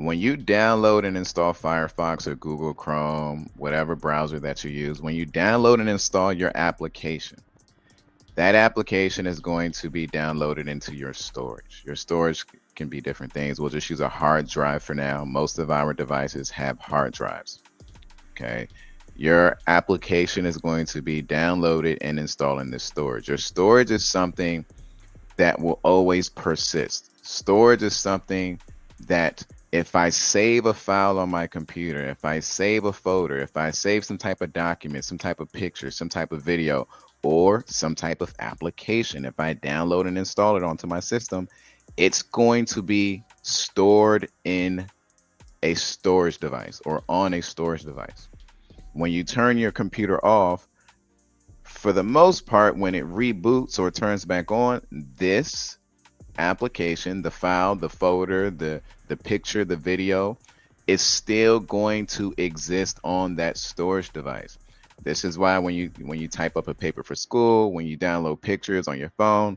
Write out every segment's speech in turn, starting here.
when you download and install Firefox or Google Chrome, whatever browser that you use, when you download and install your application, that application is going to be downloaded into your storage. Your storage can be different things. We'll just use a hard drive for now. Most of our devices have hard drives. Okay. Your application is going to be downloaded and installed in this storage. Your storage is something that will always persist. Storage is something that if I save a file on my computer, if I save a folder, if I save some type of document, some type of picture, some type of video, or some type of application, if I download and install it onto my system, it's going to be stored in a storage device or on a storage device. When you turn your computer off, for the most part, when it reboots or turns back on, this application, the file, the folder, the picture, the video, is still going to exist on that storage device. This is why when you type up a paper for school, when you download pictures on your phone,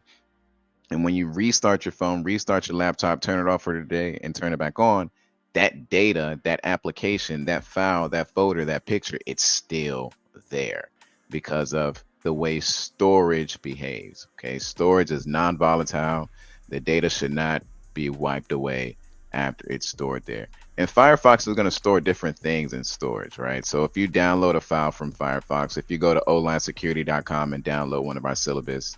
and when you restart your phone, restart your laptop, turn it off for the day, and turn it back on, that data, that application, that file, that folder, that picture, it's still there because of the way storage behaves. Okay, storage is non-volatile. The data should not be wiped away after it's stored there. And Firefox is going to store different things in storage, right? So if you download a file from Firefox, if you go to onlinesecurity.com and download one of our syllabus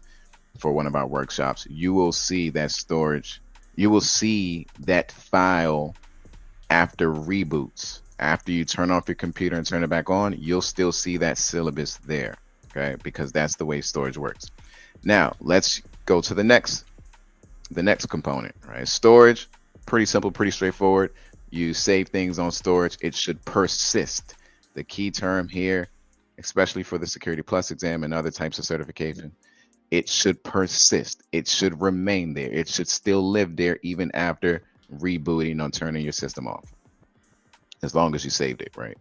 for one of our workshops, you will see that storage, you will see that file after reboots. After you turn off your computer and turn it back on, you'll still see that syllabus there, okay? Because that's the way storage works. Now, let's go to the next component, right? Storage, pretty simple, pretty straightforward. You save things on storage, it should persist. The key term here, especially for the Security Plus exam and other types of certification, it should persist. It should remain there. It should still live there even after rebooting or turning your system off, as long as you saved it, right?